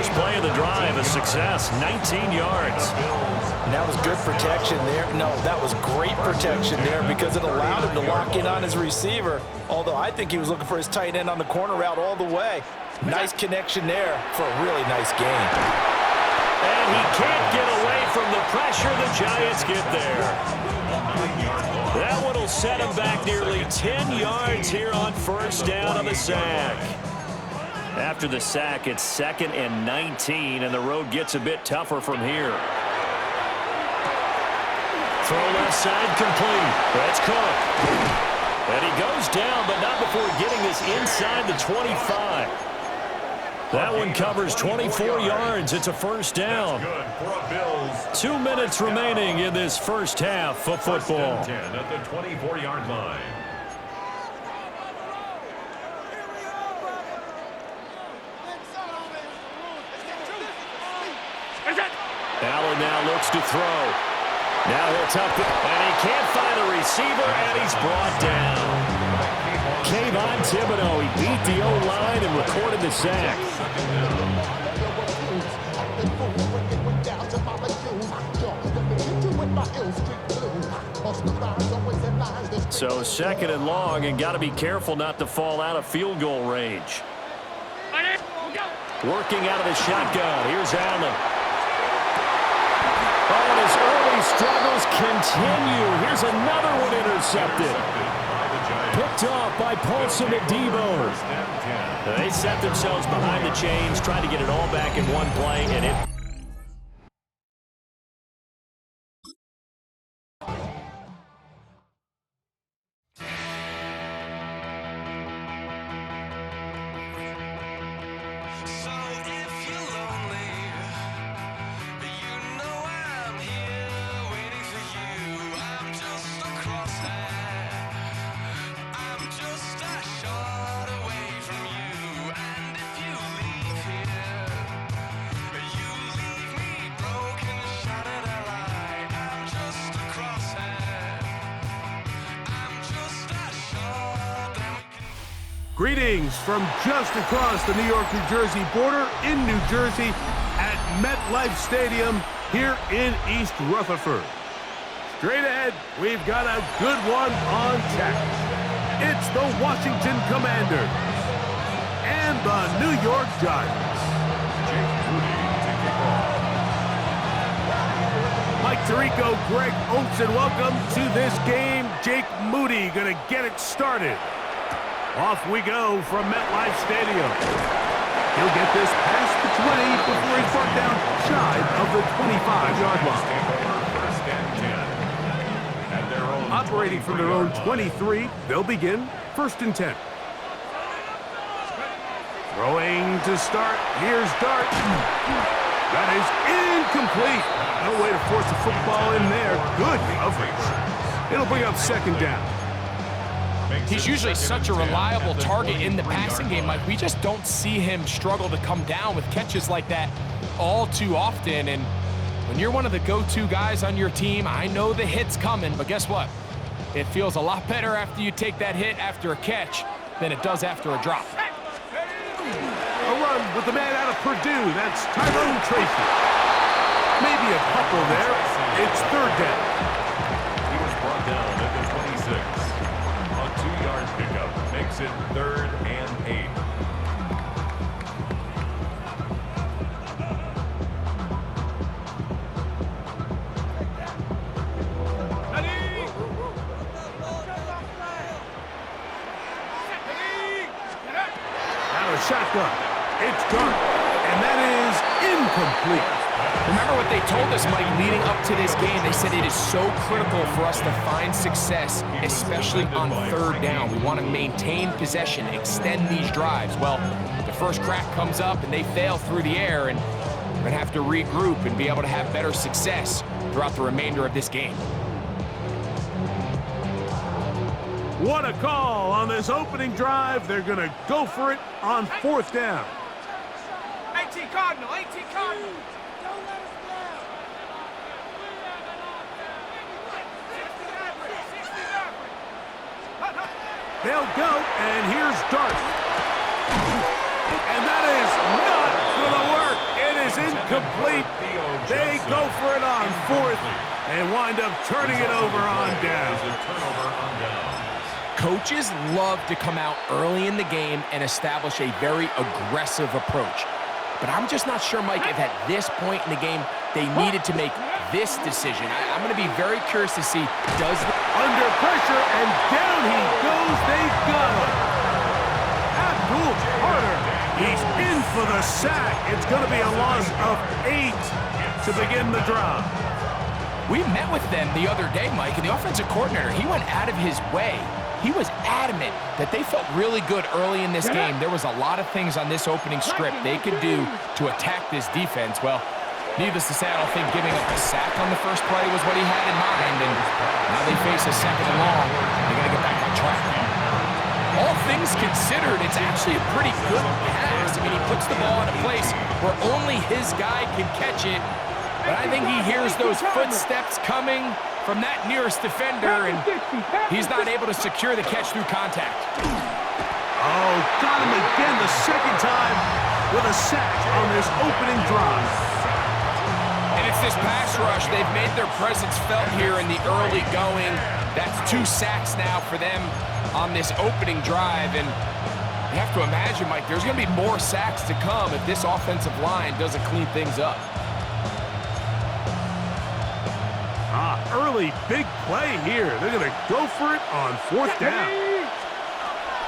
First play of the drive, a success, 19 yards. And that was good protection there. No, that was great protection there because it allowed him to lock in on his receiver, although I think he was looking for his tight end on the corner route all the way. Nice connection there for a really nice gain. And he can't get away from the pressure. The Giants get there. That one will set him back nearly 10 yards here on first down on the sack. After the sack, it's 2nd and 19, and the road gets a bit tougher from here. Throw left side complete. That's Cook. And he goes down, but not before getting this inside the 25. That one covers 24 yards. It's a first down. 2 minutes remaining in this first half of football. 10 at the 24-yard line. Allen now looks to throw. Now he'll tuck it, and he can't find a receiver, and he's brought down. Kayvon Thibodeau, he beat the O-line and recorded the sack. So 2nd and long, and got to be careful not to fall out of field goal range. Working out of the shotgun, here's Allen. Oh, and his early struggles continue. Here's another one intercepted. Picked off by Paulson Adebo. They set themselves behind the chains, trying to get it all back in one play, and it... Greetings from just across the New York-New Jersey border in New Jersey at MetLife Stadium here in East Rutherford. Straight ahead, we've got a good one on tap. It's the Washington Commanders and the New York Giants. Mike Tirico, Greg Oates, and welcome to this game. Jake Moody gonna get it started. Off we go from MetLife Stadium. He'll get this past the 20 before he's brought down shy of the 25-yard line. Operating from their own 23, they'll begin 1st and 10. Throwing to start. Here's Dart. That is incomplete. No way to force the football in there. Good coverage. It'll bring up 2nd down. He's usually such a reliable target in the passing game. Like, we just don't see him struggle to come down with catches like that all too often. And when you're one of the go-to guys on your team, I know the hit's coming, but guess what? It feels a lot better after you take that hit after a catch than it does after a drop. A run with the man out of Purdue. That's Tyrone Tracy. Maybe a couple there. It's 3rd down. He was brought down at the 26. A 2-yard pickup makes it 3rd and 8. Now a shotgun. It's Dart, and that is incomplete. Remember what they told us, Mike, leading up to this game? They said it is so critical for us to find success, especially on 3rd down. We want to maintain possession, extend these drives. Well, the first crack comes up, and they fail through the air, and we're going to have to regroup and be able to have better success throughout the remainder of this game. What a call on this opening drive. They're going to go for it on 4th down. 18 Cardinal, 18 Cardinal. They'll go, and here's Dart. And that is not going to work. complete. They go for it on fourth and wind up turning it over on down. Coaches love to come out early in the game and establish a very aggressive approach. But I'm just not sure, Mike, if at this point in the game they needed to make this decision. I'm going to be very curious to see, under pressure, and down he goes. They've got him. Abdul Carter, he's in for the sack. It's going to be a loss of 8 to begin the drive. We met with them the other day, Mike, and the offensive coordinator, he went out of his way. He was adamant that they felt really good early in this game. There was a lot of things on this opening script they could do to attack this defense. Well, needless to say, I don't think giving up a sack on the first play was what he had in mind, and now they face a second and long. They're going to get back on track. All things considered, it's actually a pretty good pass. I mean, he puts the ball in a place where only his guy can catch it, but I think he hears those footsteps coming from that nearest defender, and he's not able to secure the catch through contact. Oh, got him again the second time with a sack on this opening drive. And it's this pass rush. They've made their presence felt here in the early going. That's 2 sacks now for them on this opening drive, and you have to imagine, Mike, there's going to be more sacks to come if this offensive line doesn't clean things up. Early big play here. They're going to go for it on 4th down.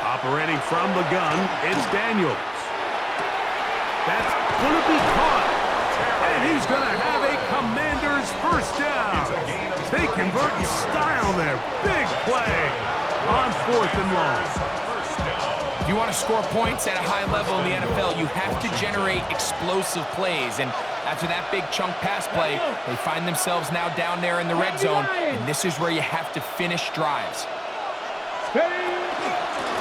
Operating from the gun, it's Daniels. That's going to be caught. And he's going to have a Commander's first down. They convert in style there. Big play on 4th and long. If you want to score points at a high level in the NFL, you have to generate explosive plays. And after that big chunk pass play, they find themselves now down there in the red zone, and this is where you have to finish drives.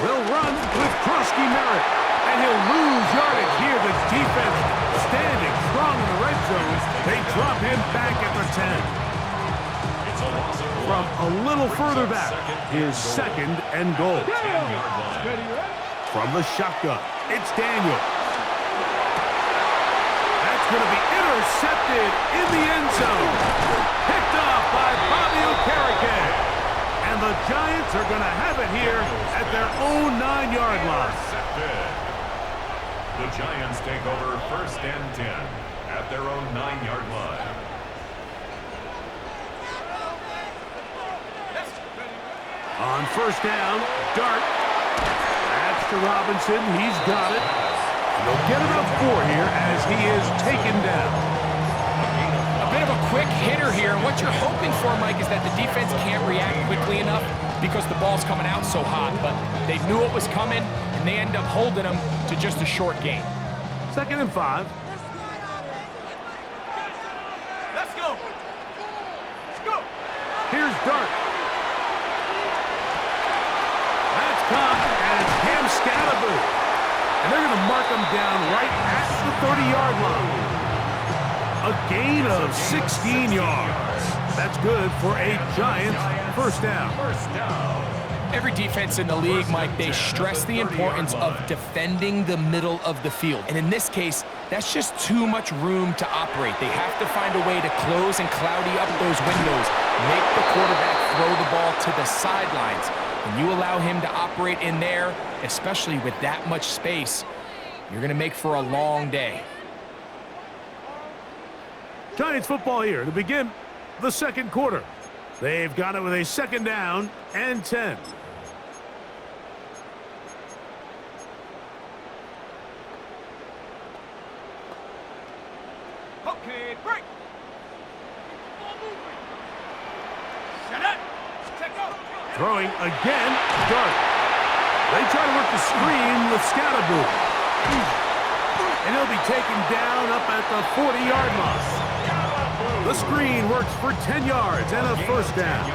Will run with Krusky Merritt, and he'll lose yardage here. The defense standing strong in the red zone. They drop him back at the 10. From a little further back, his 2nd and goal. From the shotgun, it's Daniels. That's going to be intercepted in the end zone. Picked up by Bobby Okereke. And the Giants are going to have it here at their own 9-yard line. The Giants take over 1st and 10 at their own 9-yard line. On 1st down, Dart. That's to Robinson. He's got it. They'll get it up 4 here as he is taken down. A bit of a quick hitter here. What you're hoping for, Mike, is that the defense can't react quickly enough because the ball's coming out so hot. But they knew it was coming, and they end up holding them to just a short gain. 2nd and 5. Let's go. Let's go. Here's Dart. That's caught, and it's Cam Scatterbo. And they're going to mark him down right at the 30-yard line. A gain of 16 yards. That's good for a Giants first down. Every defense in the league, Mike, they stress the importance of defending the middle of the field. And in this case, that's just too much room to operate. They have to find a way to close and cloudy up those windows, make the quarterback throw the ball to the sidelines. When you allow him to operate in there, especially with that much space, you're going to make for a long day. Giants football here to begin the 2nd quarter. They've got it with a 2nd down and 10. Okay, break. Shut up. Take off. Throwing again, Dart. They try to work the screen with Scatterbo. And he'll be taken down up at the 40-yard line. The screen works for 10 yards and a first down.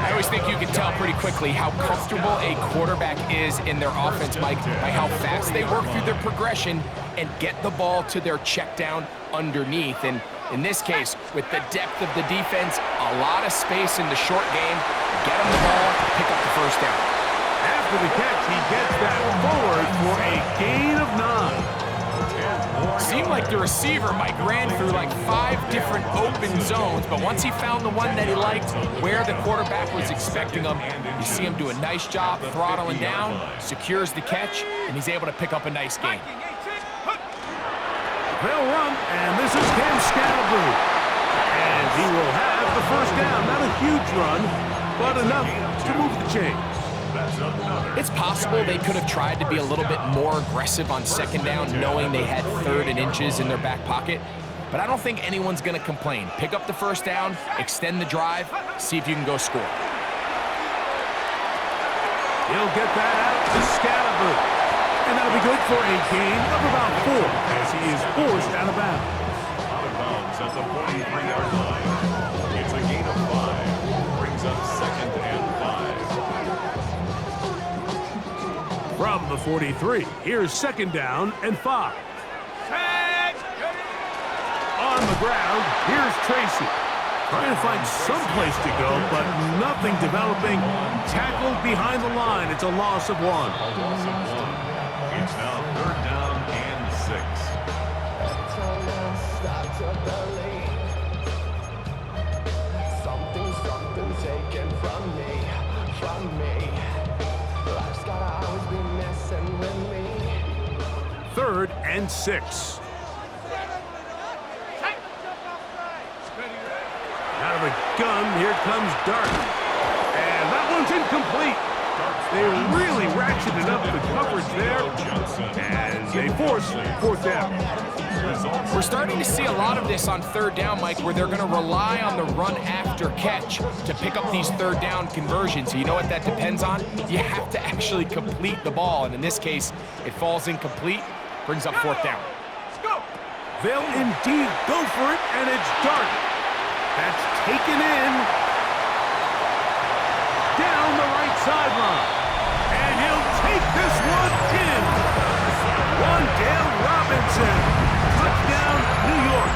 I always think you can tell pretty quickly how comfortable a quarterback is in their offense, Mike, by how fast they work through their progression and get the ball to their check down underneath. And in this case, with the depth of the defense, a lot of space in the short game, get him the ball, pick up the first down. After the catch, he gets that forward for a gain of 9. seemed like the receiver, Mike, ran through like 5 different open zones, but once he found the one that he liked, where the quarterback was expecting him, you see him do a nice job throttling down, secures the catch, and he's able to pick up a nice gain. They'll run, and this is Cam Scalaboo. And he will have the first down. Not a huge run, but enough to move the chains. It's possible they could have tried to be a little bit more aggressive on second down, knowing they had 3rd and inches in their back pocket. But I don't think anyone's going to complain. Pick up the first down, extend the drive, see if you can go score. He'll get that out to Scalaboo. And that'll be good for a gain of about 4 as he is forced out of bounds. Out of bounds at the 43-yard line. It's a gain of 5. Brings up 2nd and 5. From the 43, here's 2nd down and 5. On the ground, here's Tracy. Trying to find some place to go, but nothing developing. Tackled behind the line. It's a loss of 1. A loss of 1. It's now 3rd down and 6. Something taken from me. Life's gotta always be messing with me. 3rd and 6. Out of the gun, here comes Darton. And that one's incomplete. They really ratcheted up the coverage there, and they force 4th down. We're starting to see a lot of this on 3rd down, Mike, where they're going to rely on the run after catch to pick up these 3rd down conversions. You know what that depends on? You have to actually complete the ball, and in this case, it falls incomplete, brings up 4th down. They'll indeed go for it, and it's Darton. That's taken in down the right sideline. And he'll take this one in. Wandale Robinson. Touchdown, New York.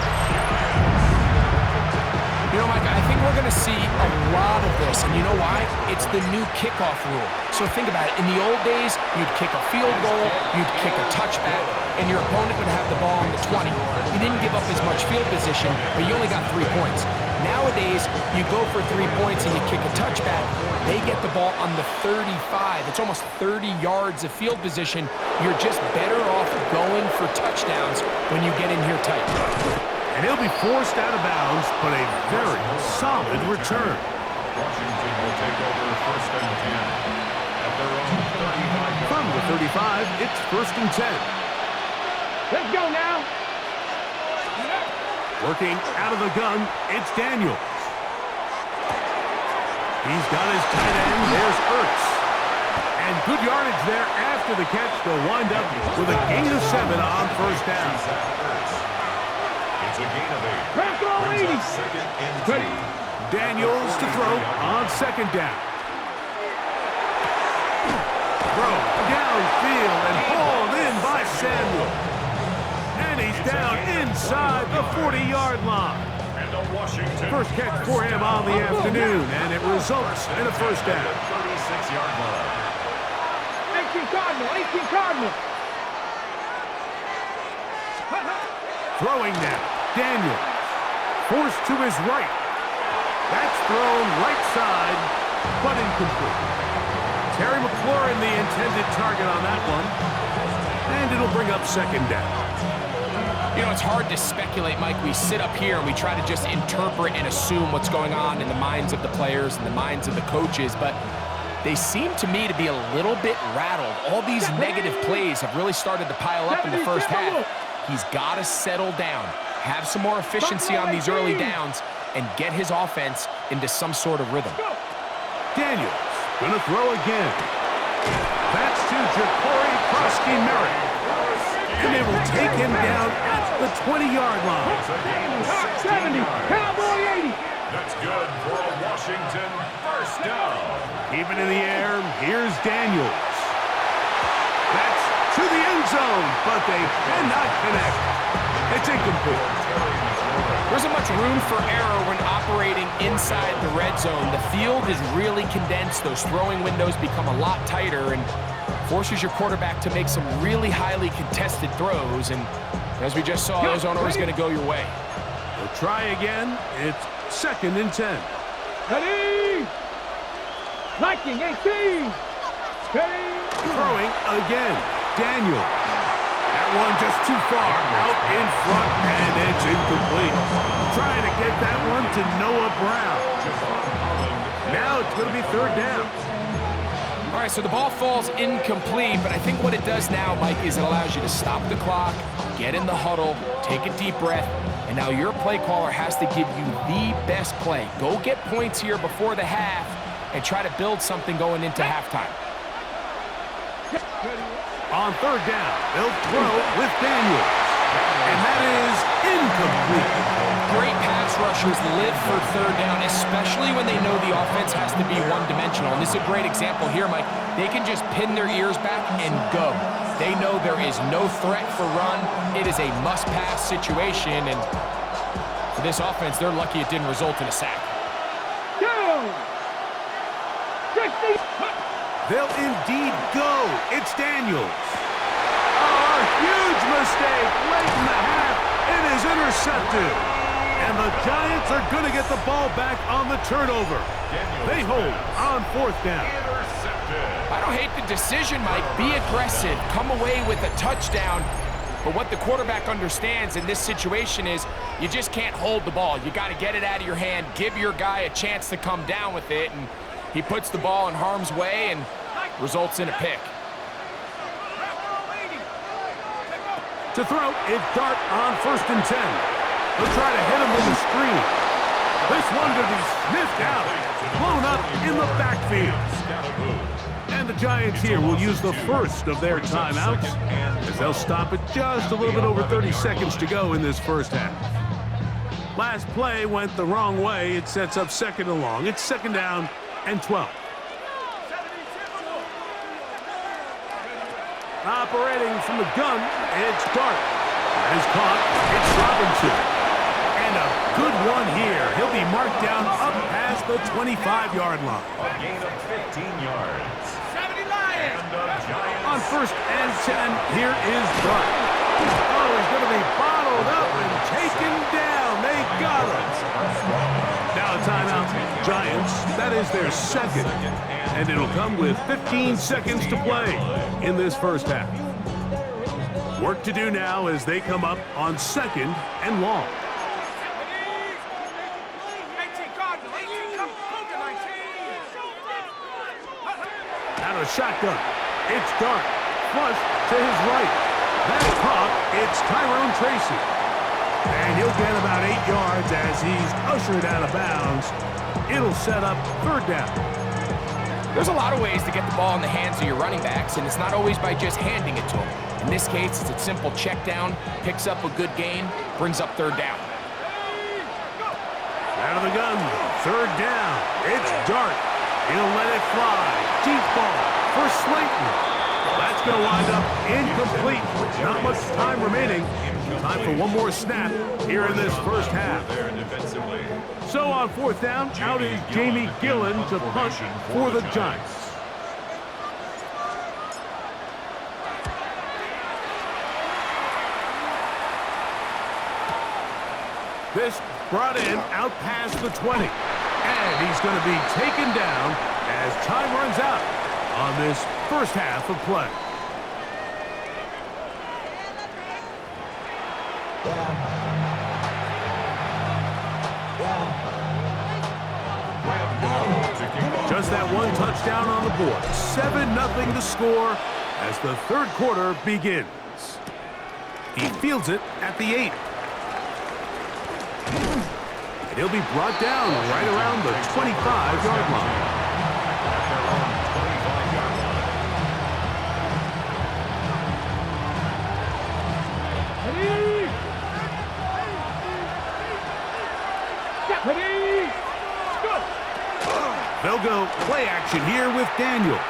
You know, Mike, I think we're going to see a lot of this, and you know why? It's the new kickoff rule. So think about it. In the old days, you'd kick a field goal, you'd kick a touchback, and your opponent would have the ball on the 20. You didn't give up as much field position, but you only got 3 points. Nowadays, you go for 3 points and you kick a touchback. They get the ball on the 35. It's almost 30 yards of field position. You're just better off going for touchdowns when you get in here tight. And he'll be forced out of bounds, but a very solid return. Washington will take over 1st and 10 at their own 35. From the 35, it's 1st and 10. Let's go now. Working out of the gun, it's Daniels. He's got his tight end. There's Ertz. And good yardage there after the catch. They'll wind up with a gain of 7 on 1st down. It's a gain of 8. Crack all Brings 80. up 2nd and 2. Daniels to throw on 2nd down. Throw downfield and hauled in by Samuel. And he's down inside the 40-yard line. And a Washington First catch for him on the afternoon, and it results in a 1st down. 36-yard line. 18 Cardinal. Throwing now, Daniels. Forced to his right. That's thrown right side, but incomplete. Terry McLaurin, the intended target on that one. And it'll bring up 2nd down. You know, it's hard to speculate, Mike. We sit up here and we try to just interpret and assume what's going on in the minds of the players and the minds of the coaches, but they seem to me to be a little bit rattled. All these negative plays have really started to pile up in the first half. He's got to settle down, have some more efficiency on these early downs, and get his offense into some sort of rhythm. Daniels gonna throw again. That's to Ja'Cory Krosky-Merritt. And they will take him down at the 20-yard line. It's a gain of 70. 16 yards. Cowboy 80. That's good for a Washington 1st down. Keep it in the air. Here's Daniels. That's to the end zone, but they cannot connect. It's incomplete. There isn't much room for error when operating inside the red zone. The field is really condensed. Those throwing windows become a lot tighter, and forces your quarterback to make some really highly contested throws, and as we just saw, those aren't always going to go your way. We'll try again. It's 2nd and 10. Ready? Liking 18. Ready? Throwing again. Daniel. That one just too far. Out in front, and it's incomplete. Trying to get that one to Noah Brown. Now it's going to be 3rd down. All right, so the ball falls incomplete, but I think what it does now, Mike, is it allows you to stop the clock, get in the huddle, take a deep breath, and now your play caller has to give you the best play. Go get points here before the half and try to build something going into halftime. On 3rd down, they'll throw with Daniels. And that is incomplete. Great pass rushers live for 3rd down, especially when they know the offense has to be one-dimensional. And this is a great example here, Mike. They can just pin their ears back and go. They know there is no threat for run. It is a must-pass situation, and for this offense, they're lucky it didn't result in a sack. 60. They'll indeed go. It's Daniels. Oh, a huge mistake late in the half. It is intercepted. And the Giants are going to get the ball back on the turnover. They hold on 4th down. I don't hate the decision, Mike. Be aggressive. Come away with a touchdown. But what the quarterback understands in this situation is you just can't hold the ball. You got to get it out of your hand, give your guy a chance to come down with it, and he puts the ball in harm's way and results in a pick. To throw, it's Dart on 1st and 10. They'll try to hit him with a screen. This one to be sniffed out, blown up in the backfield. And the Giants here will use the first of their timeouts as they'll stop it just a little bit over 30 seconds to go in this 1st half. Last play went the wrong way. It sets up 2nd and long. It's 2nd down and 12. Operating from the gun, it's Dart. Is caught, it's Robinson. And a good one here. He'll be marked down up past the 25-yard line. A gain of 15 yards. 70 Lions. On 1st and 10, here is Dart. Oh, he's going to be bottled up and taken down. They got him. Now a timeout. Giants, that is their 2nd. And it'll come with 15 seconds to play in this 1st half. Work to do now as they come up on 2nd and long. Out of shotgun. It's Dart. Flush to his right. That's caught. It's Tyrone Tracy. And he'll get about 8 yards as he's ushered out of bounds. It'll set up 3rd down. There's a lot of ways to get the ball in the hands of your running backs, and it's not always by just handing it to them. In this case, it's a simple check down, picks up a good gain, brings up 3rd down. Out of the gun, 3rd down. It's Dart. He'll let it fly. Deep ball for Slayton. That's going to wind up incomplete. Not much time remaining. Time for one more snap here in this 1st half. So on 4th down, out is Jamie Gillen to punt for the Giants. This brought in out past the 20. And he's going to be taken down as time runs out on this 1st half of play. Just that one touchdown on the board. 7-0 the score as the 3rd quarter begins. He fields it at the 8. And he'll be brought down right around the 25-yard line. They'll go play action here with Daniels.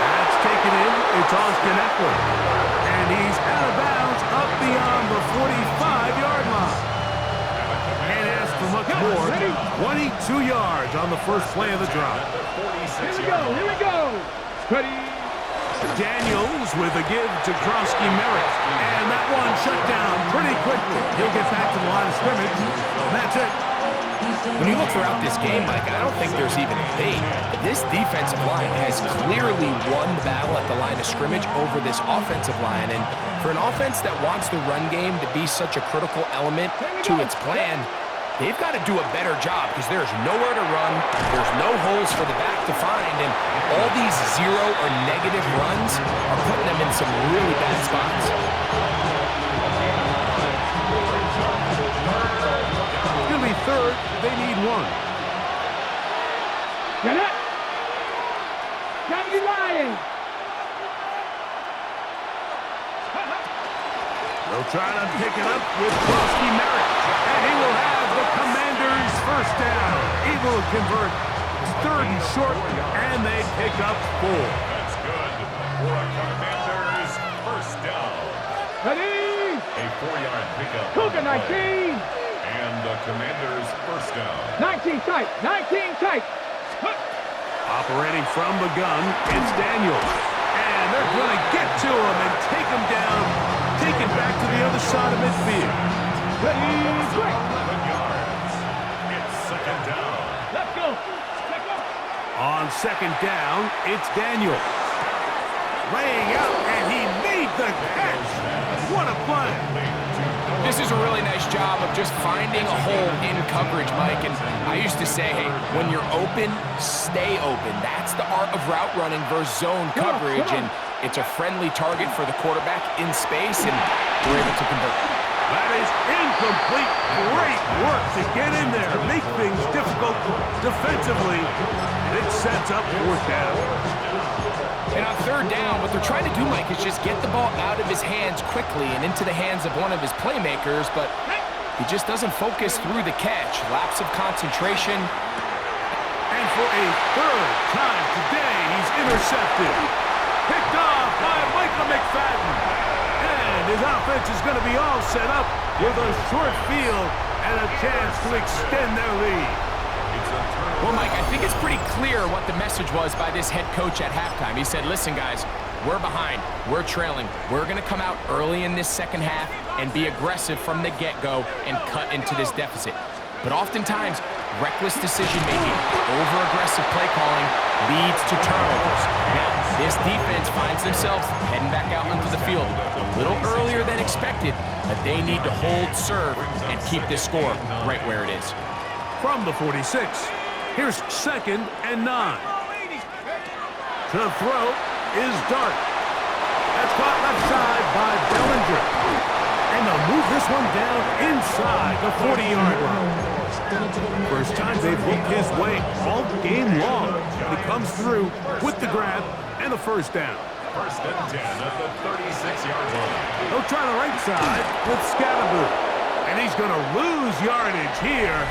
That's taken in. It's Austin Eckler. And he's out of bounds up beyond the 45-yard line. Can't ask for much more. 22 2 yards on the first play of the drive. Here we go. Ready. Daniels with a give to Krosky Merritt. And that one shut down pretty quickly. He'll get back to the line of scrimmage. That's it. When you look throughout this game, Mike, I don't think there's even a debate. This defensive line has clearly won the battle at the line of scrimmage over this offensive line. And for an offense that wants the run game to be such a critical element to its plan, they've got to do a better job because there's nowhere to run, there's no holes for the back to find, and all these zero or negative runs are putting them in some really bad spots. It's going to be third. They need one. Get it. Gotta be lying. They'll try to pick it up with Krosky Merritt. And he will have the Commanders' first down. He will convert. It's third and short, and they pick up 4. That's good for a Commanders first down. Ready. A 4-yard pickup. Cougar 19. And the Commanders first down. 19 tight. 19 tight. Operating from the gun, it's Daniels. And they're going to get to him and take him down, take it back to the other side of midfield. Ready. Quick. 11 yards. It's second down. Let's go. Let's go. On second down, it's Daniels. Laying out, and he made the catch. What a play. This is a really nice job of just finding a hole in coverage, Mike. And I used to say, hey, when you're open, stay open. That's the art of route running versus zone coverage. And it's a friendly target for the quarterback in space, and we're able to convert. That is incomplete. Great work to get in there, make things difficult defensively. It sets up fourth down. And on third down, what they're trying to do, Mike, is just get the ball out of his hands quickly and into the hands of one of his playmakers, but he just doesn't focus through the catch. Lapse of concentration. And for a third time today, he's intercepted. Picked off by Michael McFadden. And his offense is going to be all set up with a short field and a chance to extend their lead. Well, Mike, I think it's pretty clear what the message was by this head coach at halftime. He said, listen, guys, we're behind. We're trailing. We're going to come out early in this second half and be aggressive from the get-go and cut into this deficit. But oftentimes, reckless decision-making, over-aggressive play calling leads to turnovers. Now, this defense finds themselves heading back out onto the field a little earlier than expected, but they need to hold serve and keep this score right where it is. From the 46, here's second and 9. To throw is Dart. That's caught left side by Bellinger. And they'll move this one down inside the 40-yard line. First time they've looked his way all game long. He comes through with the grab and a first down. First and 10 at the 36-yard line. They'll try the right side with Scatterboo. And he's going to lose yardage here.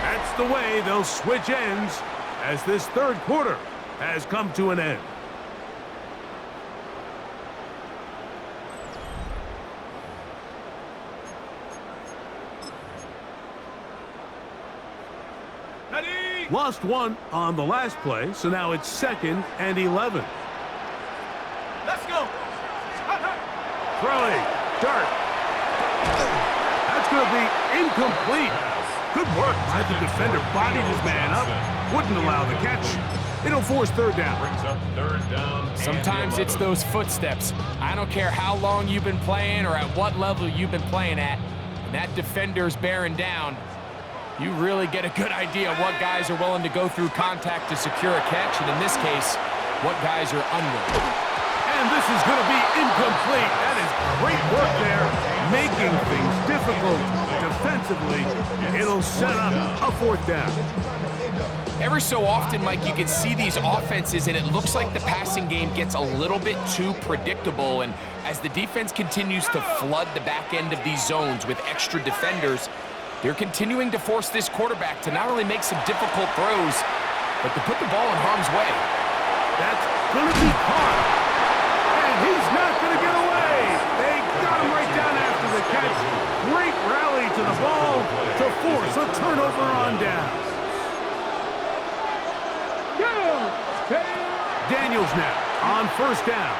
That's the way they'll switch ends as this third quarter has come to an end. Ready. Lost one on the last play, so now it's second and 11. Let's go. Throwing, Dart. That's going to be incomplete. Good work by the defender. Bodied his man up. Wouldn't allow the catch. It'll force third down. Brings up third down. Sometimes it's those footsteps. I don't care how long you've been playing or at what level you've been playing at. When that defender's bearing down, you really get a good idea of what guys are willing to go through contact to secure a catch, and in this case, what guys are unwilling. And this is going to be incomplete. That is great work there, making things difficult defensively. It'll set up a fourth down. Every so often, Mike, you can see these offenses, and it looks like the passing game gets a little bit too predictable. And as the defense continues to flood the back end of these zones with extra defenders, they're continuing to force this quarterback to not only make some difficult throws, but to put the ball in harm's way. That's going to be caught. And he's not going to get away. They got him right down after the catch. Great rally to the ball to force a turnover on down. Daniels now on first down.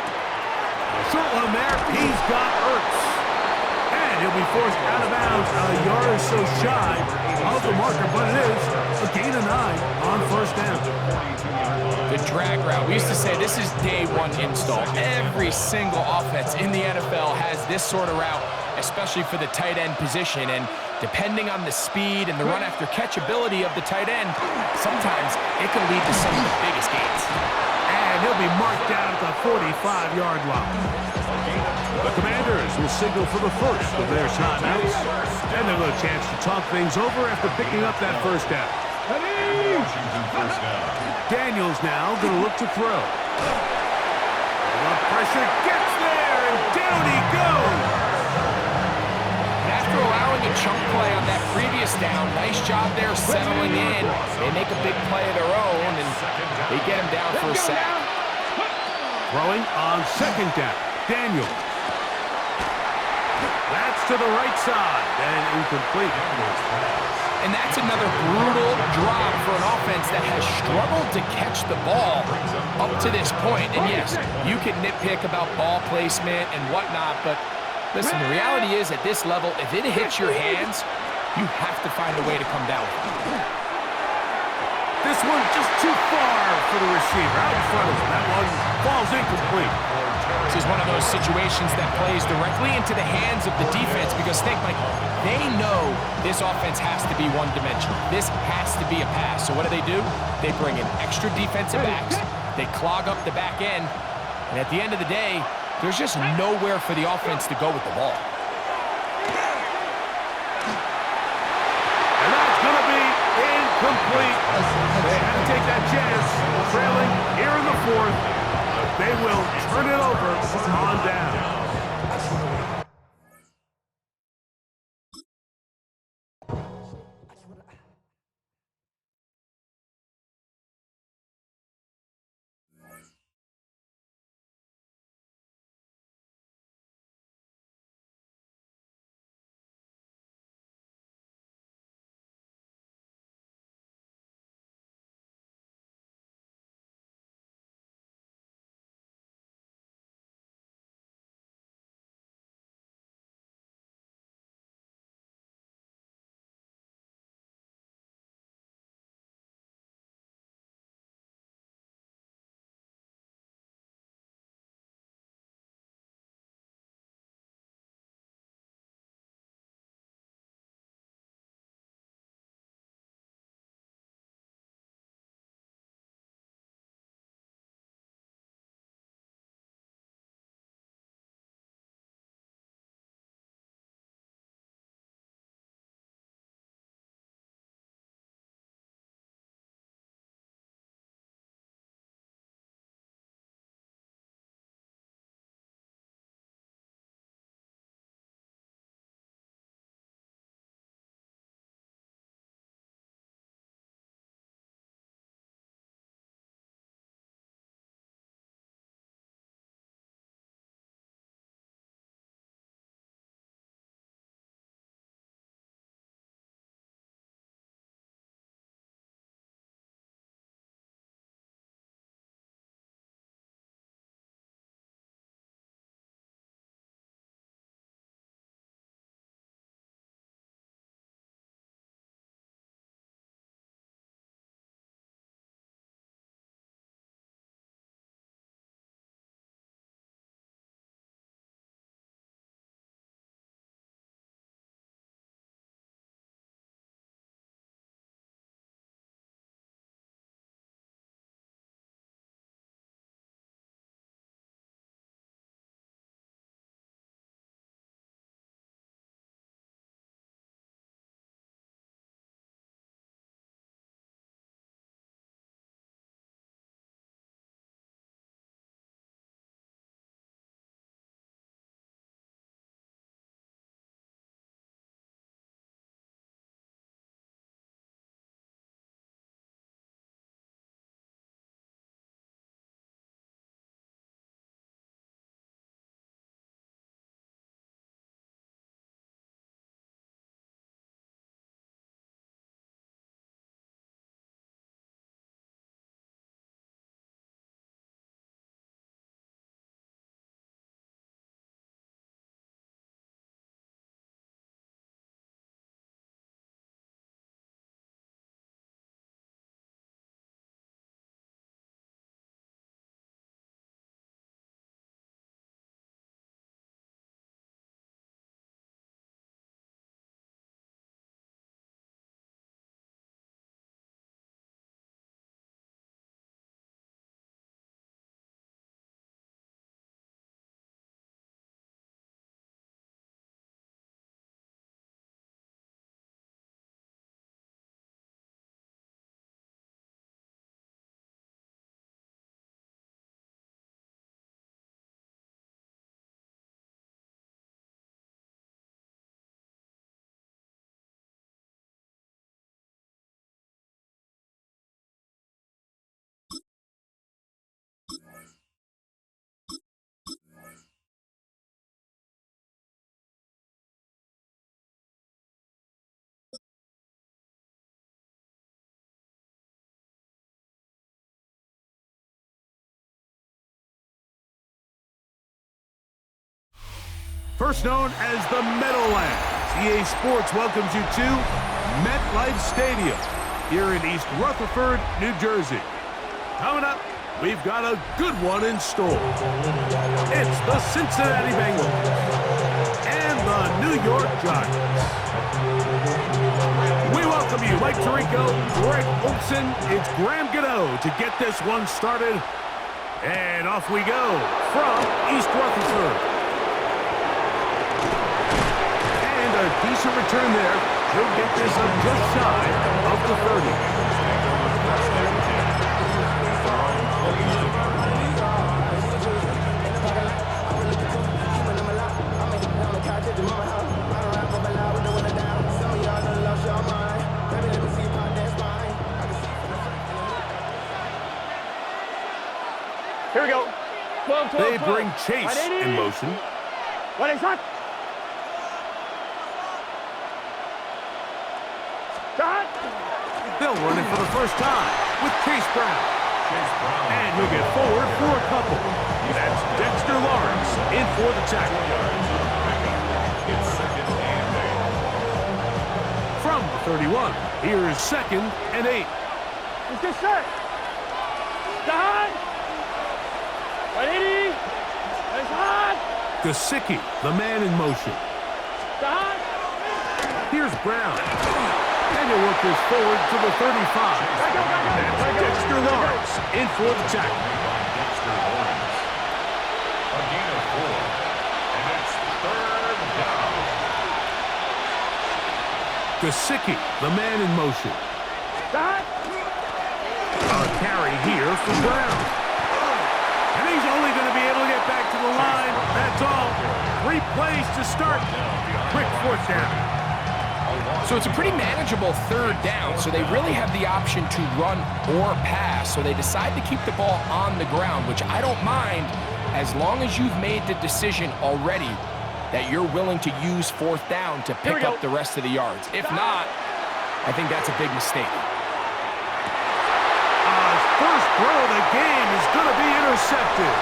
Short one there. He's got Ertz. And he'll be forced out of bounds a yard or so shy of the marker, but it is a gain of 9 on first down. The drag route. We used to say this is day one install. Every single offense in the NFL has this sort of route, especially for the tight end position. And depending on the speed and the run after catch ability of the tight end, sometimes it can lead to some of the biggest gains. And he'll be marked down at the 45-yard line. The Commanders will signal for the first of their timeouts. And they'll have a chance to talk things over after picking up that first down. Washington first down. Daniels now going to look to throw. The pressure gets there, and down he goes. After allowing a chunk play on that previous down, nice job there settling in. They make a big play of their own, and they get him down for a sack. Throwing on second down. Daniels. That's to the right side, and incomplete. And that's another brutal drop for an offense that has struggled to catch the ball up to this point. And yes, you can nitpick about ball placement and whatnot, but listen, the reality is at this level, if it hits your hands, you have to find a way to come down with it. This one just too far for the receiver. Out in front of him. That one falls incomplete. This is one of those situations that plays directly into the hands of the defense because think, Mike, they know this offense has to be one-dimensional. This has to be a pass. So what do? They bring in extra defensive backs. They clog up the back end. And at the end of the day, there's just nowhere for the offense to go with the ball. And that's going to be incomplete. They had to take that chance. Trailing here in the fourth. They will turn it over on down. First known as the Meadowlands, EA Sports welcomes you to MetLife Stadium here in East Rutherford, New Jersey. Coming up, we've got a good one in store. It's the Cincinnati Bengals and the New York Giants. We welcome you, Mike Tirico, Greg Olson. It's Graham Gano to get this one started. And off we go from East Rutherford. And a decent return there. He'll get this up just shy of the 30. Here we go. 12, 12, They 12. bring Chase in motion. What is that? Shot. They'll run it for the first time with Chase Brown. And he'll get forward for a couple. That's Dexter Lawrence in for the tackle. From the 31, here is 2nd and 8. Let's get set. Shot. 180. It's hot. Gesicki, the man in motion. Shot. Here's Brown. And he'll work this forward to the 35. That's Dexter Lawrence in for the tackle. Dexter Lawrence. A gain of 4. And it's 3rd down. Gesicki, the man in motion. Shot. A carry here for Brown. And he's only going to be able to get back to the line. That's all. 3 plays to start. Quick 4th down. So it's a pretty manageable 3rd down, so they really have the option to run or pass. So they decide to keep the ball on the ground, which I don't mind as long as you've made the decision already that you're willing to use 4th down to pick up the rest of the yards. If not, I think that's a big mistake. First throw of the game is going to be intercepted.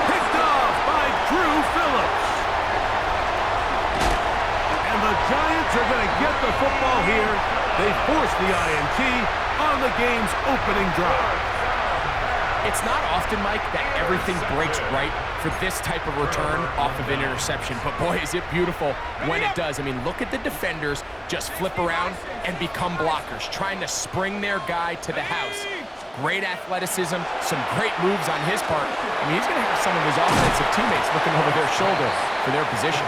Picked off by Drew Phillips. And the Giants are going to get the football here. They force the INT on the game's opening drive. It's not often, Mike, that everything breaks right for this type of return off of an interception. But boy, is it beautiful when it does. I mean, look at the defenders just flip around and become blockers, trying to spring their guy to the house. Great athleticism, some great moves on his part. I mean, he's going to have some of his offensive teammates looking over their shoulder for their position.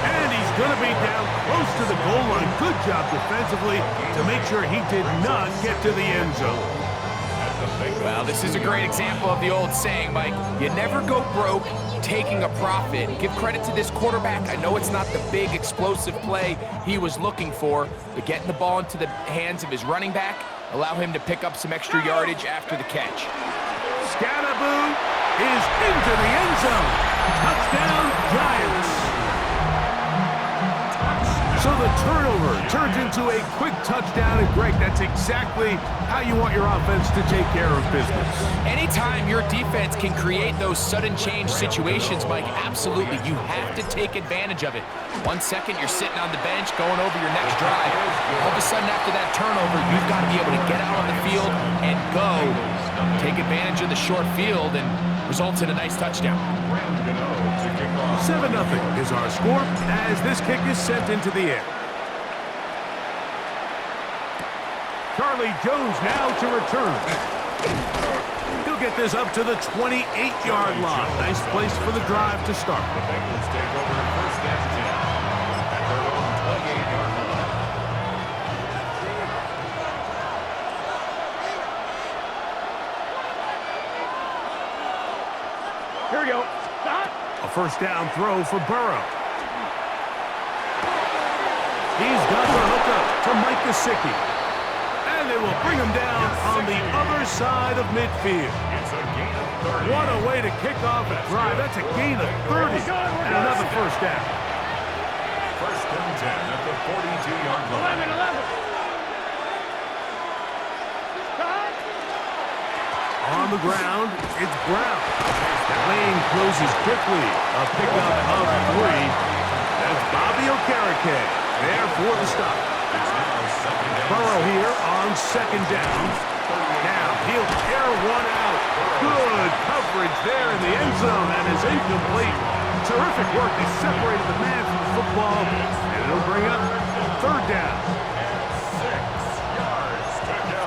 And he's going to be down close to the goal line. Good job defensively to make sure he did not get to the end zone. Well, this is a great example of the old saying, Mike. You never go broke taking a profit. Give credit to this quarterback. I know it's not the big explosive play he was looking for, but getting the ball into the hands of his running back allow him to pick up some extra yardage after the catch. Scatterboo is into the end zone. Touchdown, Giants. So the turnover turns into a quick touchdown, and Greg, that's exactly how you want your offense to take care of business. Anytime your defense can create those sudden change situations, Mike, absolutely, you have to take advantage of it. 1 second, you're sitting on the bench, going over your next drive. All of a sudden, after that turnover, you've got to be able to get out on the field and go. Take advantage of the short field, and results in a nice touchdown. 7-0 is our score as this kick is sent into the air. Charlie Jones now to return. He'll get this up to the 28-yard line. Nice place for the drive to start. The Bengals take over 1st and 10 at their own 28-yard line. Here we go. Stop. A 1st down throw for Burrow. He's got the hookup to Mike Gesicki. And they will bring him down on the other side of midfield. It's a gain of 30. What a way to kick off a drive. That's a gain of 30 and another 1st down. 1st and 10 at the 42-yard line. 11. On the ground, it's Brown. That lane closes quickly. A pickup of 3. stop. It's now second and Burrow here on second down. Now he'll air one out. Good coverage there in the end zone, and is incomplete. Terrific work. They separated the man from the football, and it'll bring up third down. 6 yards to go.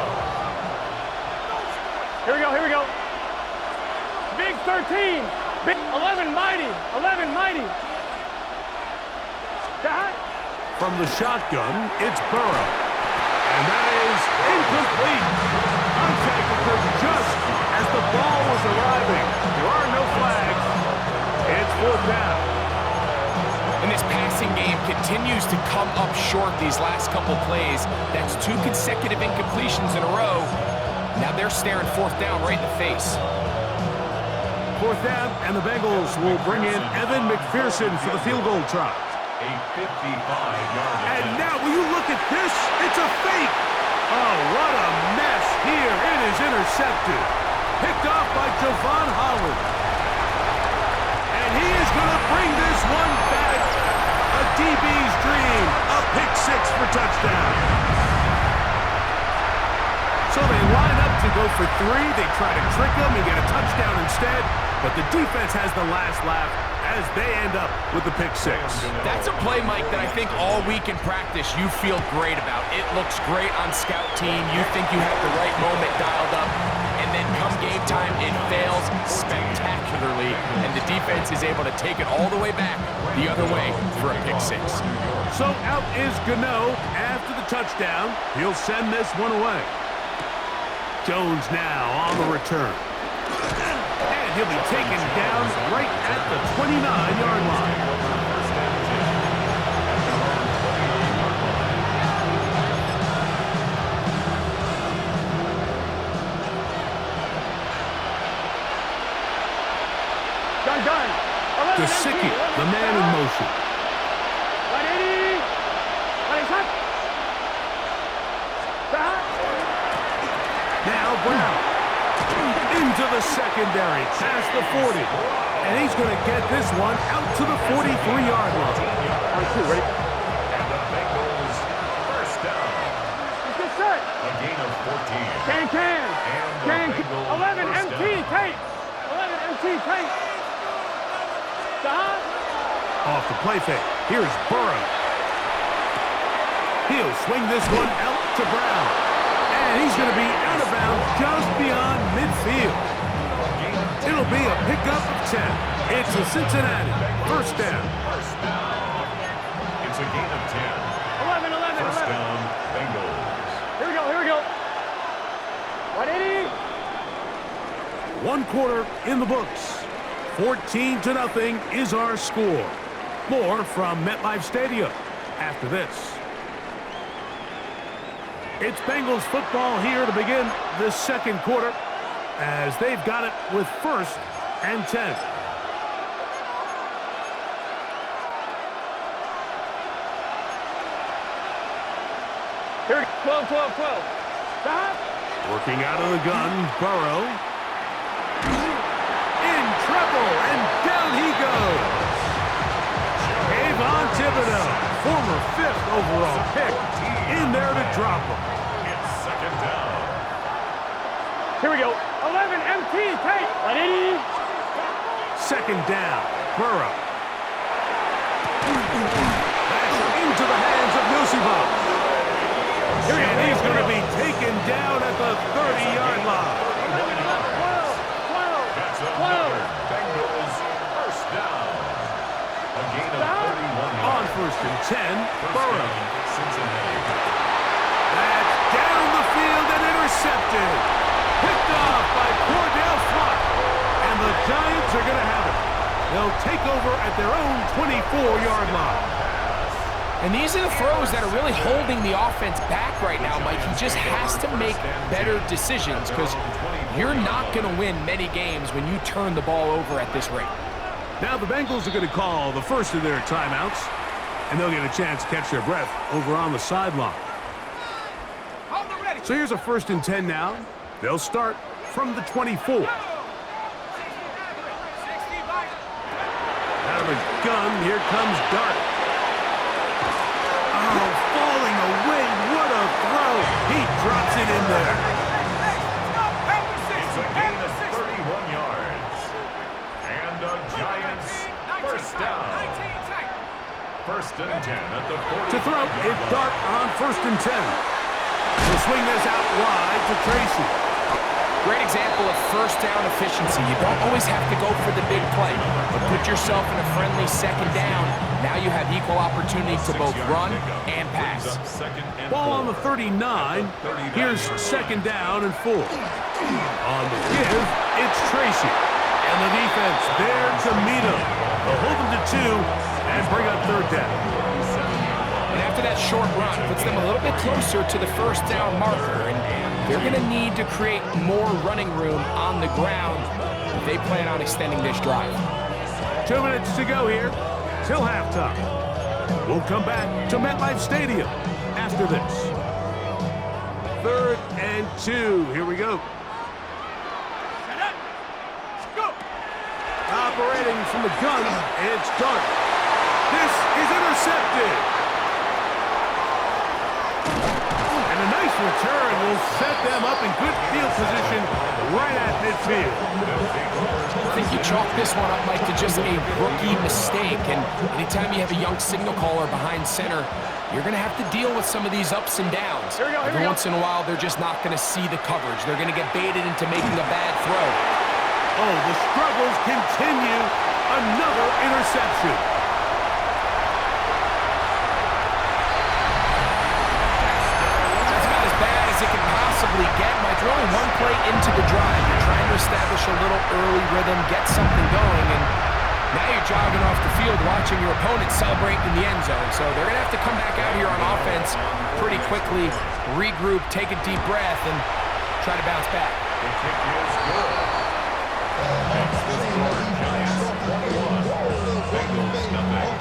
Here we go, here we go. Big 13. Big 11 mighty. 11 mighty. That. From the shotgun, it's Burrow. And that is incomplete. Contact occurred just as the ball was arriving. There are no flags. It's fourth down. And this passing game continues to come up short these last couple plays. That's 2 consecutive incompletions in a row. Now they're staring fourth down right in the face. Fourth down, and the Bengals will bring in Evan McPherson for the field goal try. A 55-yard And now, will you look at this? It's a fake. Oh, what a mess here. It is intercepted. Picked off by Javon Holland. And he is going to bring this one back. A DB's dream. A pick 6 for touchdown. So they line up to go for 3. They try to trick him and get a touchdown instead. But the defense has the last laugh as they end up with the pick 6. That's a play, Mike, that I think all week in practice you feel great about. It looks great on scout team. You think you have the right moment dialed up. And then come game time, it fails spectacularly. And the defense is able to take it all the way back the other way for a pick 6. So out is Gano after the touchdown. He'll send this one away. Jones now on the return. And he'll be taken down right at the 29-yard line. Done. Gesicki, the man in motion. 180. 180. Now Brown. Into the secondary, past the 40. And he's going to get this one out to the 43-yard line. 1-2, ready? And the Bengals first down. Let's get set. A gain of 14. Can. And the Bengals 11 first MT down. tape. 11 MT tape. Off the play fake. Here's Burrow. He'll swing this one out to Brown. And he's going to be out of bounds just beyond midfield. It'll be a pickup of 10. It's a Cincinnati first down. First down. It's a gain of 10. 11. First down, Bengals. Here we go. 180. 1 quarter in the books. 14-0 is our score. More from MetLife Stadium after this. It's Bengals football here to begin the second quarter as they've got it with first and 10. Here, 12. Stop. Working out of the gun, Burrow. In trouble, and down he goes. Avon Thibodeau, former 5th overall pick, in there to drop him. It's second down. Here we go. 11 MT tape. 180. Second down, Burrow. That's into the hands of Nusibov. And he's going to be taken down at the 30-yard line. 12. That's another Bengals first down. A gain of 31 On yards. first and 10, First Burrow. down, Cincinnati. That's down the field and intercepted. Picked off by Cordell Flock. And the Giants are going to have it. They'll take over at their own 24-yard line. And these are the throws that are really holding the offense back right now, Mike. He just has to make better decisions because you're not going to win many games when you turn the ball over at this rate. Now the Bengals are going to call the first of their timeouts, and they'll get a chance to catch their breath over on the sideline. So here's a first and 10 now. They'll start from the 24. Out of the gun, here comes Dart. Oh, it in there. It's a gain of 31 yards. And the Giants first down. First and 10 at the 40. To throw, it's Dart on 1st and 10. He'll swing this out wide to Tracy. Great example of first down efficiency. You don't always have to go for the big play, but put yourself in a friendly second down. Now you have equal opportunity to both run and pass. Ball on the 39. Here's 2nd down and 4. On the give, it's Tracy. And the defense there to meet him. They'll hold him to 2 and bring up 3rd down. And after that short run, puts them a little bit closer to the first down marker. And they're going to need to create more running room on the ground if they plan on extending this drive. 2 minutes to go here till halftime. We'll come back to MetLife Stadium after this. 3rd and 2. Here we go. Operating from the gun, it's Dart. This is intercepted. And a nice return will set them up in good field position right at midfield. I think you chalk this one up, Mike, to just a rookie mistake. And anytime you have a young signal caller behind center, you're going to have to deal with some of these ups and downs. Every once in a while, they're just not going to see the coverage. They're going to get baited into making a bad throw. Oh, the struggles continue. Another interception. That's about as bad as it can possibly get. Mike, you're only one play into the drive. You're trying to establish a little early rhythm, get something going, and now you're jogging off the field watching your opponent celebrate in the end zone. So they're going to have to come back out here on offense pretty quickly, regroup, take a deep breath, and try to bounce back. The kick is good. Next, the score, Giants 21, Bengals nothing.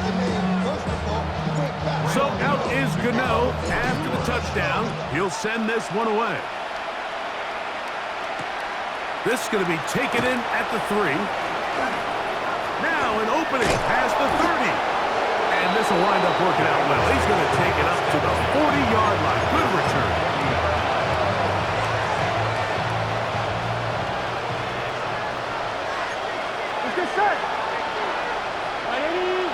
So out is Gano after the touchdown. He'll send this one away. This is going to be taken in at the 3. Now an opening past the 30. And this will wind up working out well. He's going to take it up to the 40-yard line. Good return. Good set. 180.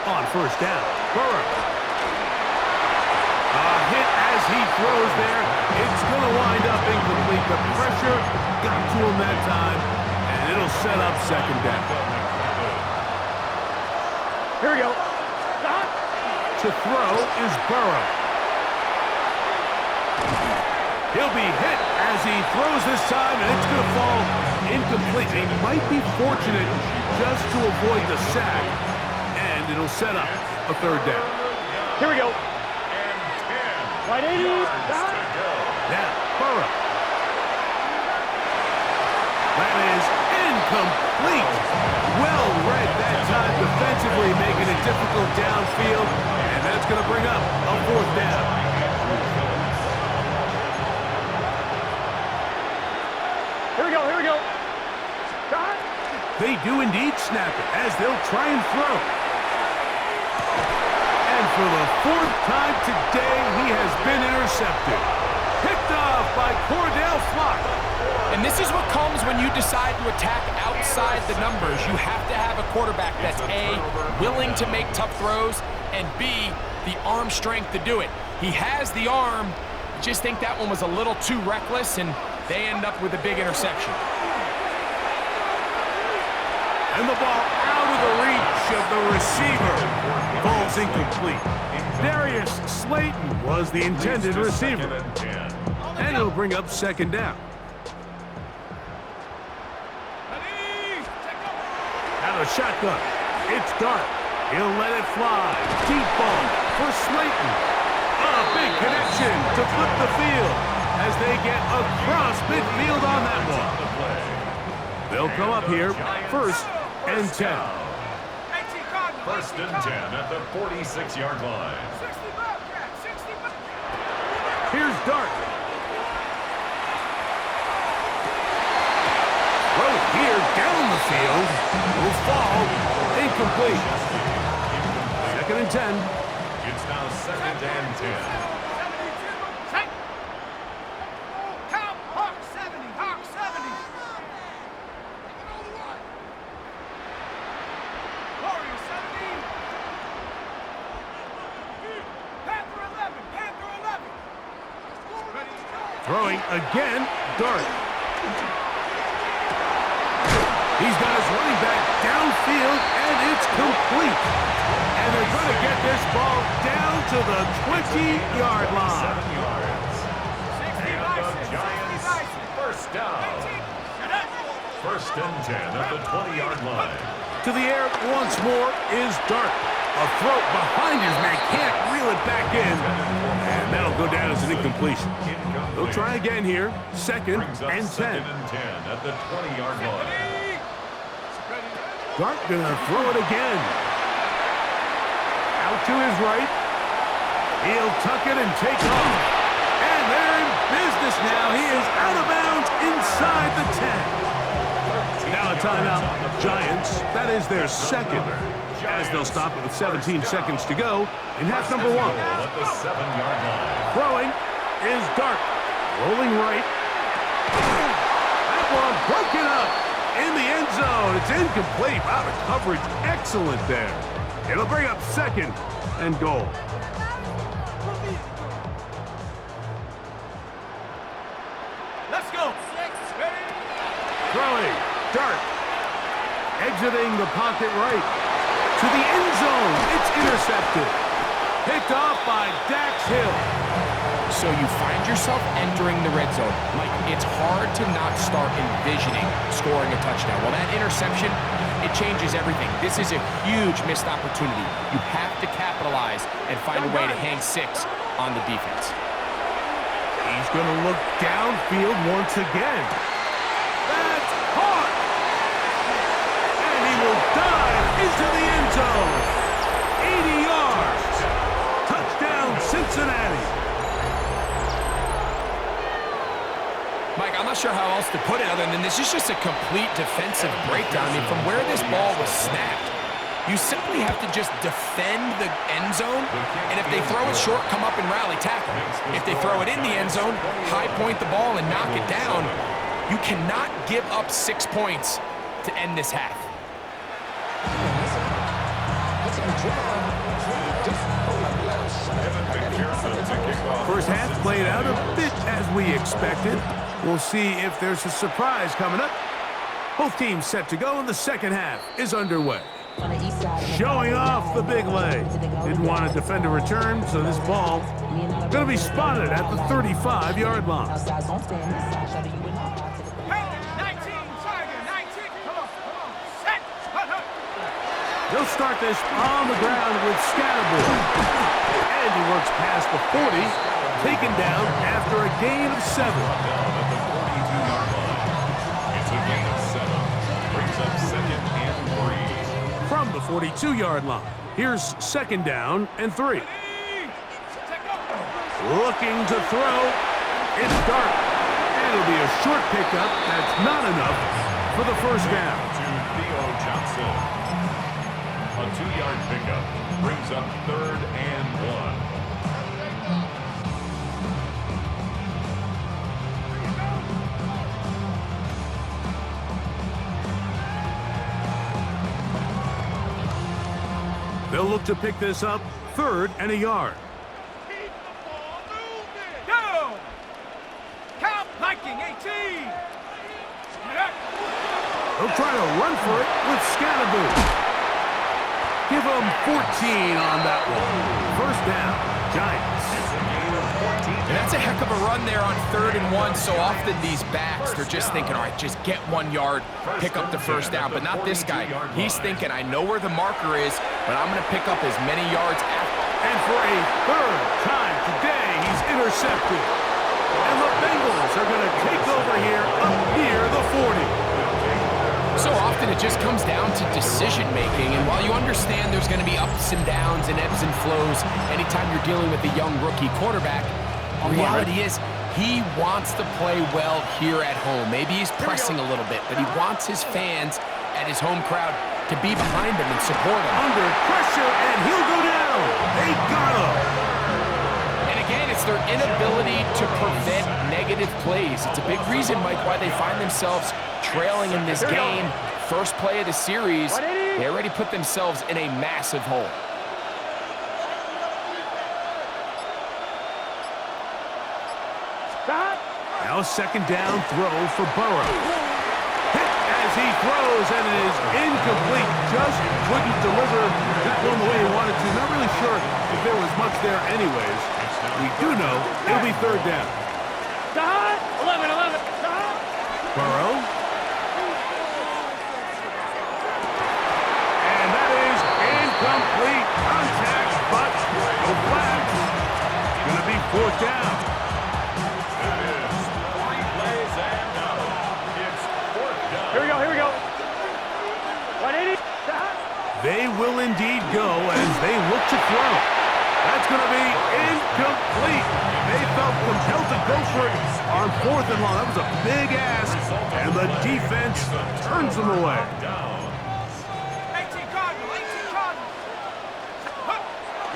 On 1st down, Burrow. A hit as he throws there. It's going to wind up incomplete. The pressure got to him that time, and it'll set up 2nd down. Here we go. To throw is Burrow. He'll be hit as he throws this time, and it's going to fall incomplete. He might be fortunate just to avoid the sack, and it'll set up a 3rd down. Here we go. And 10 180. yards to go. Now, Burrow. That is incomplete. Well read that time defensively, making it difficult downfield, and that's going to bring up a 4th down. Here we go. Here we go. They do indeed snap it as they'll try and throw. And for the 4th time today, he has been intercepted. Picked off by Cordell Flock. And this is what comes when you decide to attack outside the numbers. You have to have a quarterback that's A, willing to make tough throws, and B, the arm strength to do it. He has the arm. I just think that one was a little too reckless, and they end up with a big interception. And the ball out of the reach of the receiver. Falls incomplete. Darius Slayton was the intended receiver. And it'll bring up 2nd down. Out of shotgun. It's Dart. He'll let it fly. Deep ball for Slayton. A big connection to flip the field as they get across midfield on that one. They'll come up here 1st and 10. 1st and 10 at the 46-yard line. Here's Dart. Throw here down the field. Will fall. Incomplete. 2nd and 10. It's now 2nd and 10. Throwing again, Dart. He's got his running back downfield, and it's complete. And they're going to get this ball down to the 20-yard line. 7 yards. And the Giants first down. 1st and 10 at the 20-yard line. To the air once more is Dart. A throw behind his man, can't reel it back in. And that'll go down as an incompletion. They'll try again here. 2nd and 10. 2nd and 10 at the 20-yard line. Dart gonna throw it again. Out to his right. He'll tuck it and take off. And they're in business now. He is out of bounds inside the 10. Now a timeout. Giants, that is their 2nd. As they'll stop it with 17 seconds to go in half number 1. At the 7-yard line. Throwing is Dart. Rolling right. That one broken up in the end zone. It's incomplete. Wow, the coverage excellent there. It'll bring up 2nd and goal. Let's go. Throwing. Dart. Exiting the pocket right. To the end zone. It's intercepted. Picked off by Dax Hill. So you find yourself entering the red zone. Like, it's hard to not start envisioning scoring a touchdown. Well, that interception, it changes everything. This is a huge missed opportunity. You have to capitalize and find a way to hang 6 on the defense. He's going to look downfield once again. That's hard. And he will dive into the end zone. 80 yards. Touchdown, Cincinnati. Mike, I'm not sure how else to put it other than this is just a complete defensive breakdown. I mean, from where this ball was snapped, you simply have to just defend the end zone, and if they throw it short, come up and rally tackle. If they throw it in the end zone, high point the ball and knock it down. You cannot give up 6 points to end this half. First half played out a bit as we expected. We'll see if there's a surprise coming up. Both teams set to go, and the 2nd half is underway. Showing off the big leg. Didn't want to defend a return, so this ball going to be spotted at the 35-yard line. 19, Tiger, 19. Come on. Set. They'll start this on the ground with Scatterboard. And he works past the 40, taken down after a gain of 7. It's a gain of 7. Brings up 2nd and 3. From the 42-yard line, here's 2nd down and 3. Looking to throw. It's Dart. And it'll be a short pickup. That's not enough for the first down. To Theo Johnson. A 2-yard pickup brings up 3rd and 1. They'll look to pick this up 3rd and a yard. Go! Count Viking 18. They'll try to run for it with Scatterboot. Give them 14 on that one. First down, Giants. And that's a heck of a run there on 3rd and 1. So often these backs, they're just thinking, all right, just get 1 yard, pick up the first down. But not this guy. He's thinking, I know where the marker is, but I'm going to pick up as many yards after. And for a 3rd time today, he's intercepted. And the Bengals are going to take over here up near the 40. So often it just comes down to decision-making, and while you understand there's going to be ups and downs and ebbs and flows anytime you're dealing with a young rookie quarterback, the reality is he wants to play well here at home. Maybe he's pressing a little bit, but he wants his fans at his home crowd to be behind him and support him. Under pressure, and he'll go down. They got him. And again, it's their inability to prevent negative plays. It's a big reason, Mike, why they find themselves trailing in this game. First play of the series, they already put themselves in a massive hole. Now second down throw for Burrow. Hit as he throws, and it is incomplete. Just couldn't deliver that one the way he wanted to. Not really sure if there was much there anyways. We do know it'll be third down. 11. Burrow. And that is incomplete. Contact, but no flags. It's going to be fourth down. Here we go. 180. They will indeed go as they look to throw. That's going to be incomplete. They felt compelled to go for it on fourth and long. That was a big ask, and the defense turns them away. 18 Cardinal.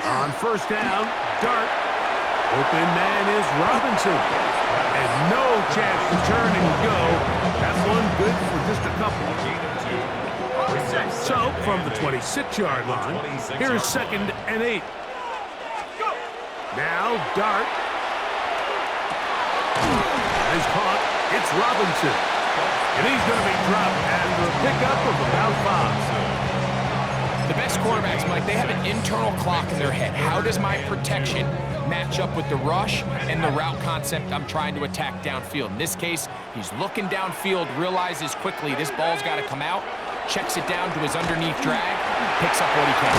On first down, Dart. Open man is Robinson. And no chance to turn and go. That one good for just a couple. So, from the 26-yard line, here's 2nd and 8. Now, Dart. Is caught. It's Robinson. And he's going to be dropped after a pickup of about 5. The best quarterbacks, Mike, they have an internal clock in their head. How does my protection match up with the rush and the route concept I'm trying to attack downfield? In this case, he's looking downfield, realizes quickly this ball's got to come out, checks it down to his underneath drag, picks up what he can.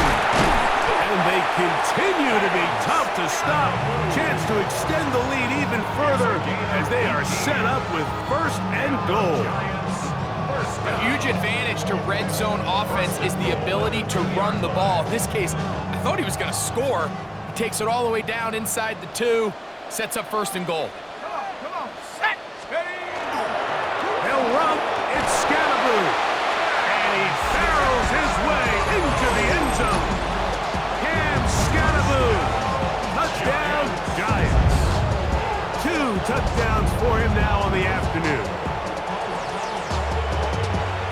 And they continue to be tough to stop. Chance to extend the lead even further as they are set up with 1st and goal. A huge advantage to red zone offense is the ability to run the ball. In this case, I thought he was going to score. He takes it all the way down inside the 2, sets up 1st and goal. Come on. Set. They'll run. It's Scatterboo. And he barrels his way into the end zone. Cam Scatterboo. Touchdown, Giants. 2 touchdowns for him now on the afternoon.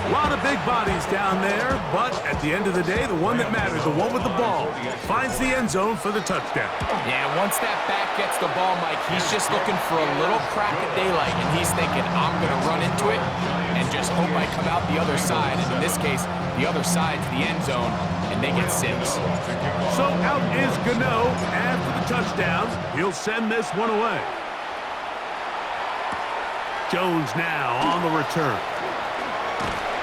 A lot of big bodies down there, but at the end of the day, the one that mattered, the one with the ball, finds the end zone for the touchdown. Yeah, once that back gets the ball, Mike, he's just looking for a little crack of daylight, and he's thinking, I'm going to run into it and just hope I come out the other side. And in this case, the other side's the end zone, and they get 6. So out is Gano after the touchdown. He'll send this one away. Jones now on the return.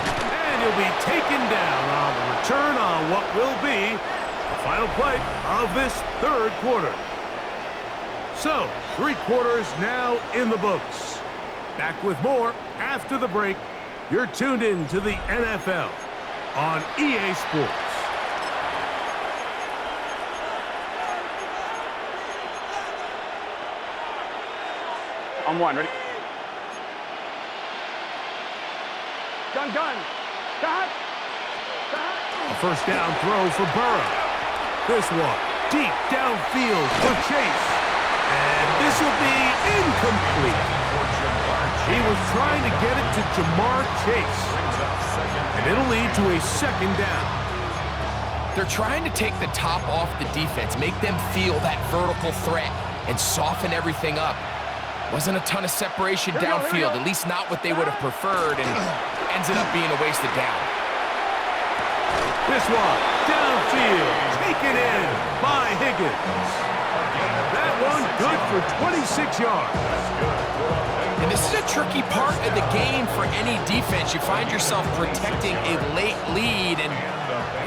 And he'll be taken down on the return on what will be the final play of this 3rd quarter. So, 3 quarters now in the books. Back with more after the break. You're tuned in to the NFL on EA Sports. On 1, ready? Gun. A first down throw for Burrow. This one deep downfield for Chase. And this will be incomplete. He was trying to get it to Jamar Chase. And it'll lead to a 2nd down. They're trying to take the top off the defense, make them feel that vertical threat, and soften everything up. Wasn't a ton of separation downfield, at least not what they would have preferred, and ends up being a wasted down. This one, downfield, taken in by Higgins. That one good for 26 yards. And this is a tricky part of the game for any defense. You find yourself protecting a late lead, and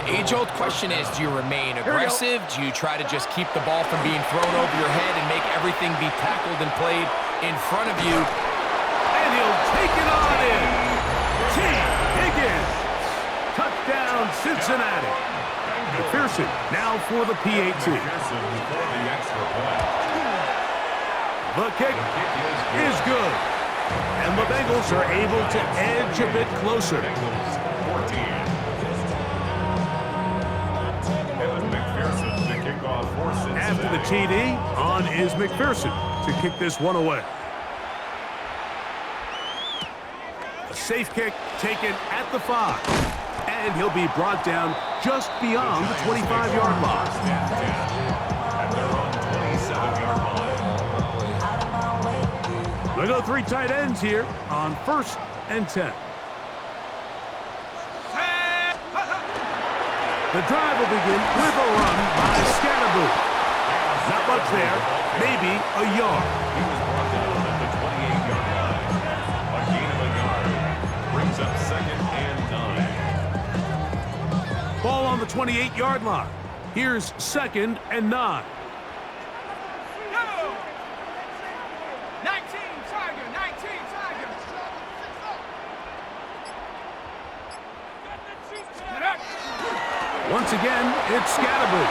the age-old question is, do you remain aggressive? Do you try to just keep the ball from being thrown over your head and make everything be tackled and played in front of you? And he'll take it on in. T. Higgins. Touchdown, Cincinnati. McPherson now for the PAT. The kick is good. And the Bengals are able to edge a bit closer. TD on is McPherson to kick this one away. A safe kick taken at the 5. And he'll be brought down just beyond the 25-yard line. At their own 27-yard line. They go 3 tight ends here on 1st and 10. The drive will begin with a run by Scatterboo. Not much there, maybe a yard. He was brought down at the 28-yard line. A gain of a yard brings up 2nd and 9. Ball on the 28-yard line. Here's 2nd and 9. 19 Tiger, 19 Tiger. Once again, it's Scatterboo.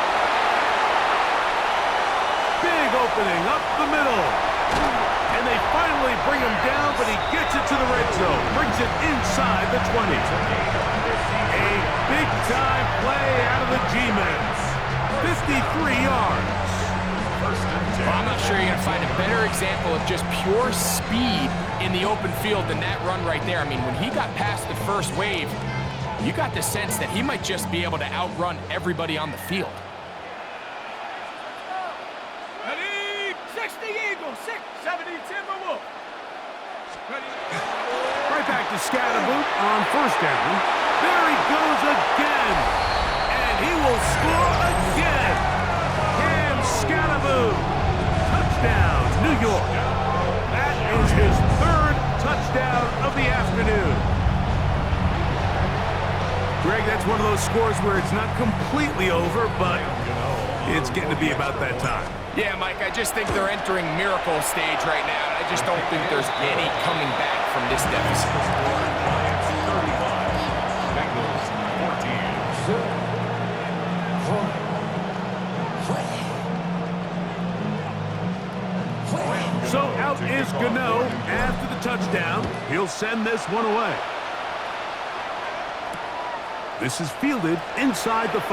Big opening up the middle. And they finally bring him down, but he gets it to the red zone. Brings it inside the 20. A big-time play out of the G-Men. 53 yards. Well, I'm not sure you're going to find a better example of just pure speed in the open field than that run right there. I mean, when he got past the first wave, you got the sense that he might just be able to outrun everybody on the field. Ready? 60 Eagle, 70 Timberwolf. Ready? Right back to Scatterboo on 1st down. There he goes again. And he will score again. Cam Scatterboo. Touchdown, New York. That is his 3rd touchdown of the afternoon. Greg, that's one of those scores where it's not completely over, but it's getting to be about that time. Yeah, Mike, I just think they're entering miracle stage right now, and I just don't think there's any coming back from this deficit. Giants 35, Bengals 14. So out is Gano after the touchdown. He'll send this one away. This is fielded inside the 5.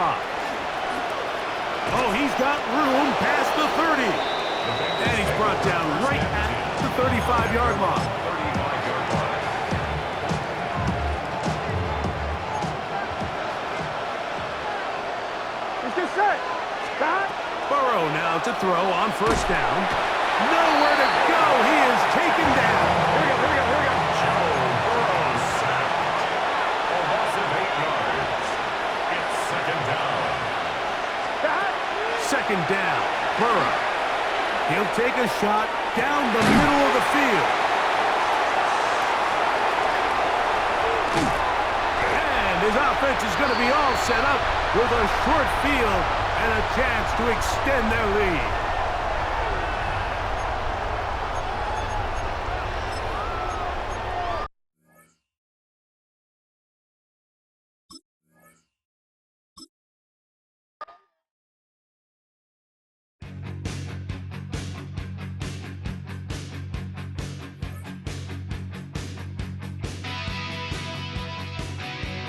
Oh, he's got room past the 30. And he's brought down right at the 35-yard line. 35-yard line. It's just set. Scott. Burrow now to throw on 1st down. Nowhere to go. He is taken down. Joe Burrow sacked. A loss of 8 yards. It's 2nd down. 2nd down. Burrow. He'll take a shot down the middle of the field. And his offense is going to be all set up with a short field and a chance to extend their lead.